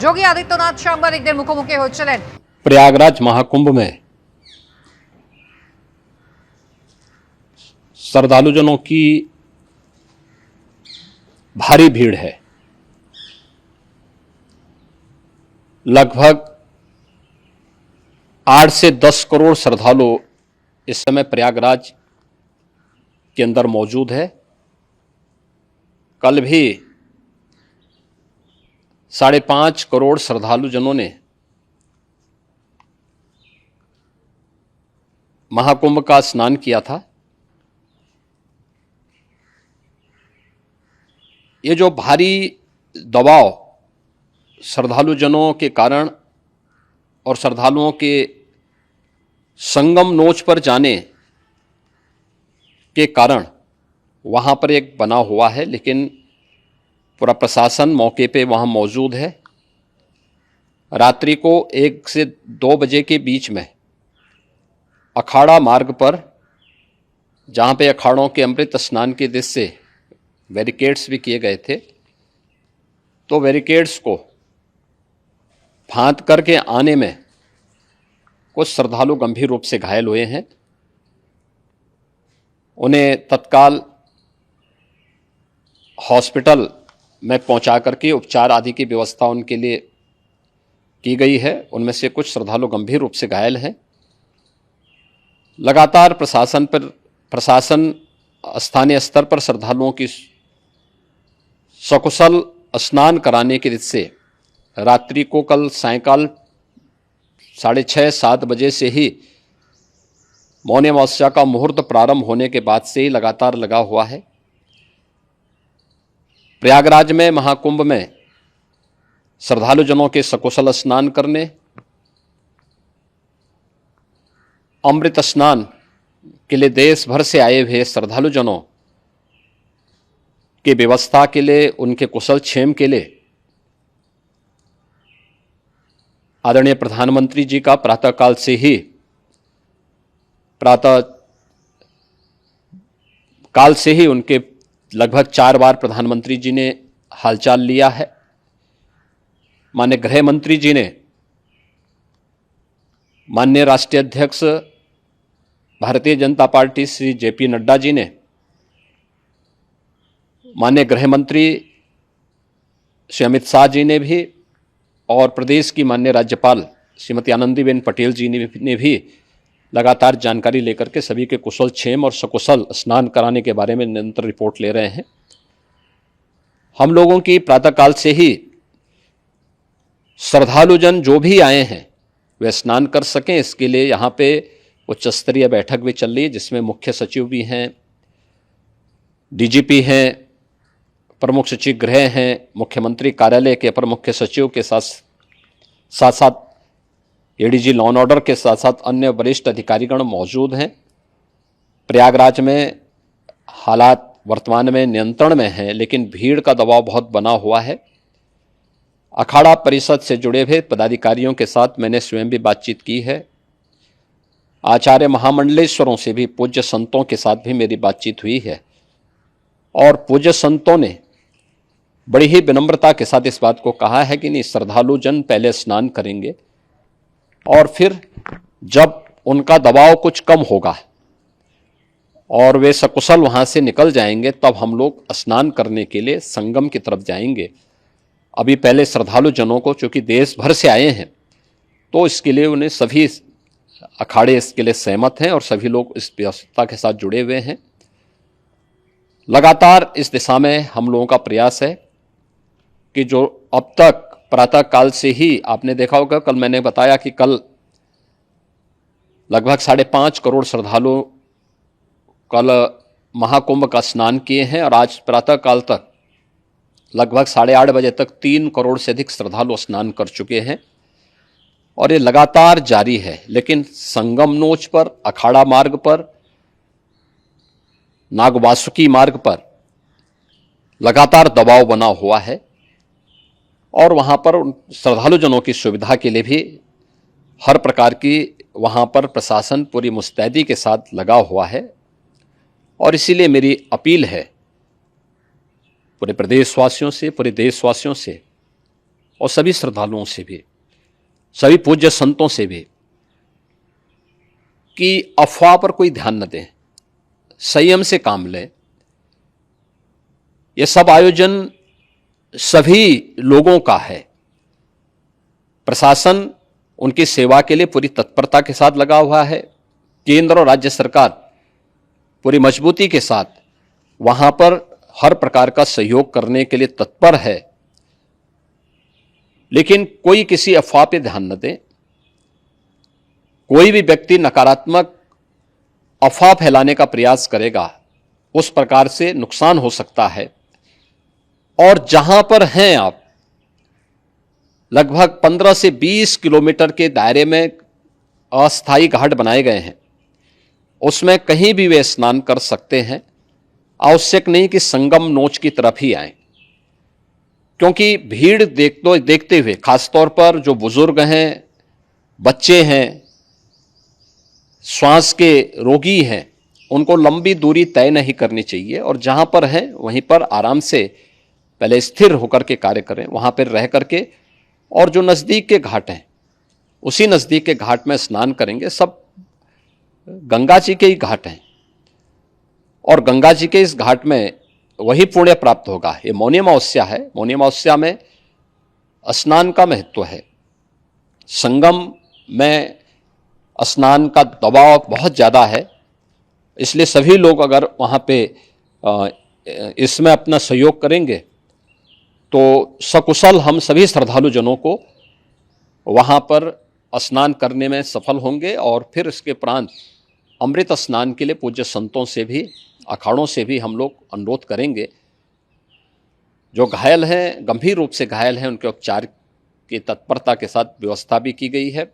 যোগী আদিত্যনাথ সাংবাদিকদের মুখোমুখি হচ্ছিলেন। प्रयागराज महाकुंभ में श्रद्धालुजनों की भारी भीड़ है। लगभग 8 से 10 करोड़ श्रद्धालु इस समय प्रयागराज के अंदर मौजूद है। कल भी 5.5 करोड़ श्रद्धालुजनों ने महाकुंभ का स्नान किया था। ये जो भारी दबाव श्रद्धालुजनों के कारण और श्रद्धालुओं के संगम नोच पर जाने के कारण वहाँ पर एक बना हुआ है, लेकिन पूरा प्रशासन मौके पे वहाँ मौजूद है। रात्रि को 1 से 2 बजे के बीच में अखाड़ा मार्ग पर, जहाँ पे अखाड़ों के अमृत स्नान के दृश्य से बैरिकेड्स भी किए गए थे, तो बैरिकेड्स को फांद करके आने में कुछ श्रद्धालु गंभीर रूप से घायल हुए हैं। उन्हें तत्काल हॉस्पिटल में पहुंचा करके उपचार आदि की व्यवस्था उनके लिए की गई है। उनमें से कुछ श्रद्धालु गंभीर रूप से घायल हैं। लगातार प्रशासन स्थानीय स्तर पर श्रद्धालुओं की सकुशल स्नान कराने के दृष्टि से रात्रि को कल सायंकाल 6:30-7 बजे से ही मौनी अमावस्या का मुहूर्त प्रारंभ होने के बाद से ही लगातार लगा हुआ है। प्रयागराज में महाकुंभ में श्रद्धालुजनों के सकुशल स्नान करने, अमृत स्नान के लिए देश भर से आए हुए श्रद्धालुजनों की व्यवस्था के लिए, उनके कुशल क्षेम के लिए आदरणीय प्रधानमंत्री जी का प्रातःकाल से ही उनके लगभग 4 बार प्रधानमंत्री जी ने हालचाल लिया है। माननीय गृह मंत्री जी ने, माननीय राष्ट्रीय अध्यक्ष भारतीय जनता पार्टी श्री जेपी नड्डा जी ने, माननीय गृह मंत्री श्री अमित शाह जी ने भी, और प्रदेश की माननीय राज्यपाल श्रीमती आनंदीबेन पटेल जी ने भी लगातार जानकारी लेकर के सभी के कुशल क्षेम और सकुशल स्नान कराने के बारे में निरंतर रिपोर्ट ले रहे हैं। हम लोगों की प्रातःकाल से ही श्रद्धालुजन जो भी आए हैं वे स्नान कर सकें, इसके लिए यहाँ पे उच्च स्तरीय बैठक भी चल रही है, जिसमें मुख्य सचिव भी हैं, डीजीपी हैं, प्रमुख सचिव गृह हैं, मुख्यमंत्री कार्यालय के अपर मुख्य सचिव के साथ एडीजी लॉ एंड ऑर्डर के साथ साथ अन्य वरिष्ठ अधिकारीगण मौजूद हैं। प्रयागराज में हालात वर्तमान में नियंत्रण में हैं, लेकिन भीड़ का दबाव बहुत बना हुआ है। अखाड़ा परिषद से जुड़े हुए पदाधिकारियों के साथ मैंने स्वयं भी बातचीत की है। आचार्य महामंडलेश्वरों से भी, पूज्य संतों के साथ भी मेरी बातचीत हुई है, और पूज्य संतों ने बड़ी ही विनम्रता के साथ इस बात को कहा है कि नहीं, श्रद्धालु जन पहले स्नान करेंगे और फिर जब उनका दबाव कुछ कम होगा और वे सकुशल वहाँ से निकल जाएंगे, तब हम लोग स्नान करने के लिए संगम की तरफ जाएंगे। अभी पहले श्रद्धालु जनों को, चूँकि देश भर से आए हैं, तो इसके लिए उन्हें सभी अखाड़े इसके लिए सहमत हैं और सभी लोग इस व्यवस्था के साथ जुड़े हुए हैं। लगातार इस दिशा में हम लोगों का प्रयास है कि जो अब तक प्रातःकाल से ही आपने देखा होगा, कल मैंने बताया कि कल लगभग 5.5 करोड़ श्रद्धालु कल महाकुंभ का स्नान किए हैं, और आज प्रातःकाल तक लगभग 8:30 बजे तक 3 करोड़ से अधिक श्रद्धालु स्नान कर चुके हैं, और ये लगातार जारी है। लेकिन संगम नोच पर, अखाड़ा मार्ग पर, नागवासुकी मार्ग पर लगातार दबाव बना हुआ है, और वहाँ पर श्रद्धालुजनों की सुविधा के लिए भी हर प्रकार की वहाँ पर प्रशासन पूरी मुस्तैदी के साथ लगा हुआ है। और इसीलिए मेरी अपील है पूरे प्रदेशवासियों से, पूरे देशवासियों से, और सभी श्रद्धालुओं से भी, सभी पूज्य संतों से भी कि अफवाह पर कोई ध्यान न दें, संयम से काम लें। यह सब आयोजन सभी लोगों का है। प्रशासन उनकी सेवा के लिए पूरी तत्परता के साथ लगा हुआ है। केंद्र और राज्य सरकार पूरी मजबूती के साथ वहां पर हर प्रकार का सहयोग करने के लिए तत्पर है। लेकिन कोई किसी अफवाह पे ध्यान न दे। कोई भी व्यक्ति नकारात्मक अफवाह फैलाने का प्रयास करेगा, उस प्रकार से नुकसान हो सकता है। और जहां पर हैं आप, लगभग 15 से 20 किलोमीटर के दायरे में अस्थायी घाट बनाए गए हैं, उसमें कहीं भी वे स्नान कर सकते हैं। आवश्यक नहीं कि संगम नोच की तरफ ही आए, क्योंकि भीड़ देखते हुए खासतौर पर जो बुजुर्ग हैं, बच्चे हैं, श्वास के रोगी हैं, उनको लंबी दूरी तय नहीं करनी चाहिए और जहां पर हैं वहीं पर आराम से पहले स्थिर होकर के कार्य करें, वहां पर रह करके। और जो नज़दीक के घाट हैं, उसी नज़दीक के घाट में स्नान करेंगे। सब गंगा जी के ही घाट हैं और गंगा जी के इस घाट में वही पुण्य प्राप्त होगा। ये मौनी अमावस्या है। मौनी अमावस्या में स्नान का महत्व है। संगम में स्नान का दबाव बहुत ज़्यादा है, इसलिए सभी लोग अगर वहाँ पे इसमें अपना सहयोग करेंगे तो सकुशल हम सभी श्रद्धालु जनों को वहाँ पर स्नान करने में सफल होंगे। और फिर इसके उपरांत अमृत स्नान के लिए पूज्य संतों से भी, अखाड़ों से भी हम लोग अनुरोध करेंगे। जो घायल हैं, गंभीर रूप से घायल हैं, उनके उपचार की तत्परता के साथ व्यवस्था भी की गई है।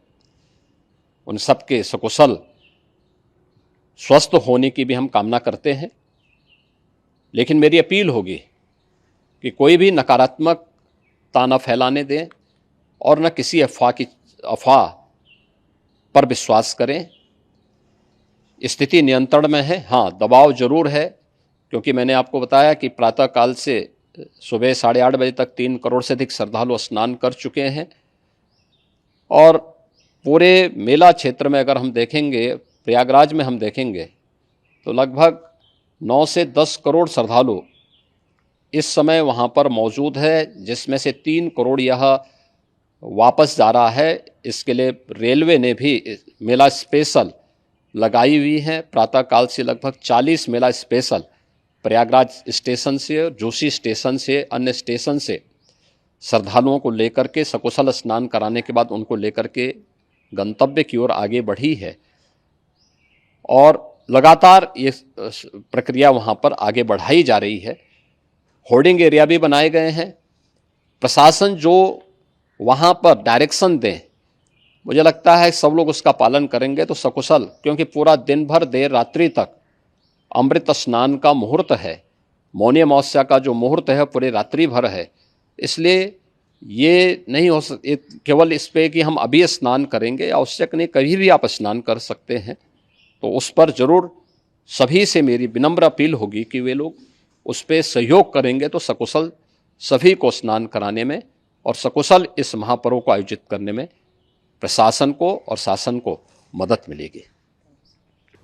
उन सबके सकुशल स्वस्थ होने की भी हम कामना करते हैं। लेकिन मेरी अपील होगी कि कोई भी नकारात्मकता न फैलाने दें और न किसी अफवाह पर विश्वास करें। स्थिति नियंत्रण में है। हाँ, दबाव जरूर है, क्योंकि मैंने आपको बताया कि प्रातःकाल से सुबह 8:30 बजे तक 3 करोड़ से अधिक श्रद्धालु स्नान कर चुके हैं। और पूरे मेला क्षेत्र में अगर हम देखेंगे, प्रयागराज में हम देखेंगे, तो लगभग 9 से 10 करोड़ श्रद्धालु इस समय वहाँ पर मौजूद है, जिसमें से 3 करोड़ यह वापस जा रहा है। इसके लिए रेलवे ने भी मेला स्पेशल लगाई हुई है। प्रातःकाल से लगभग 40 मेला स्पेशल प्रयागराज स्टेशन से, जोशी स्टेशन से, अन्य स्टेशन से श्रद्धालुओं को लेकर के सकुशल स्नान कराने के बाद उनको लेकर के गंतव्य की ओर आगे बढ़ी है। और लगातार ये प्रक्रिया वहाँ पर आगे बढ़ाई जा रही है। होर्डिंग एरिया भी बनाए गए हैं। प्रशासन जो वहाँ पर डायरेक्शन दें, मुझे लगता है सब लोग उसका पालन करेंगे तो सकुशल, क्योंकि पूरा दिन भर देर रात्रि तक अमृत स्नान का मुहूर्त है। मौनी अमावस्या का जो मुहूर्त है पूरे रात्रि भर है। इसलिए ये नहीं हो केवल इस पे कि हम अभी स्नान करेंगे, आवश्यक नहीं, कभी भी आप स्नान कर सकते हैं। तो उस पर जरूर सभी से मेरी विनम्र अपील होगी कि वे लोग उस पर सहयोग करेंगे तो सकुशल सभी को स्नान कराने में और सकुशल इस महापर्व को आयोजित करने में प्रशासन को और शासन को मदद मिलेगी।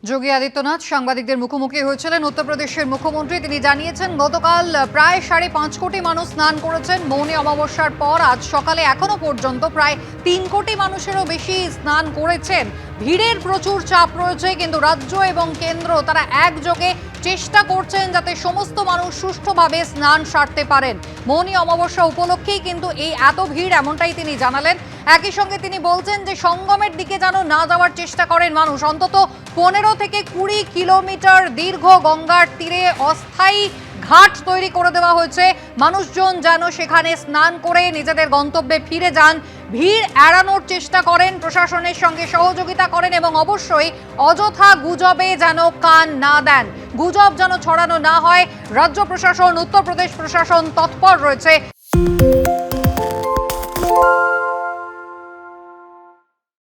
যোগী আদিত্যনাথ সাংবাদিকদের মুখোমুখি হয়েছিলেন। উত্তরপ্রদেশের মুখ্যমন্ত্রী তিনি জানিয়েছেন গতকাল প্রায় 5.5 কোটি মানুষ স্নান করেছেন। মৌনী অমাবস্যার পর আজ সকালে এখনো পর্যন্ত প্রায় 3 কোটি মানুষেরও বেশি স্নান করেছেন। ভিড়ের প্রচুর চাপ রয়েছে, কিন্তু রাজ্য এবং কেন্দ্র তারা একযোগে চেষ্টা করছেন যাতে সমস্ত মানুষ সুষ্ঠুভাবে স্নান সারতে পারেন। মৌনী অমাবস্যা উপলক্ষেই কিন্তু এই এত ভিড়, এমনটাই তিনি জানালেন। একই সঙ্গে তিনি বলছেন যে সঙ্গমের দিকে যেন না যাওয়ার চেষ্টা করেন মানুষ। অন্তত 15 থেকে 20 কিলোমিটার দীর্ঘ গঙ্গার তীরে অস্থায়ী ঘাট তৈরি করে দেওয়া হয়েছে। মানুষজন যেন সেখানে স্নান করে নিজেদের গন্তব্যে ফিরে যান, ভিড় এড়ানোর চেষ্টা করেন, প্রশাসনের সঙ্গে সহযোগিতা করেন এবং অবশ্যই অযথা গুজবে যেন কান না দেন। গুজব যেন ছড়ানো না হয়। রাজ্য প্রশাসন, উত্তরপ্রদেশ প্রশাসন তৎপর রয়েছে।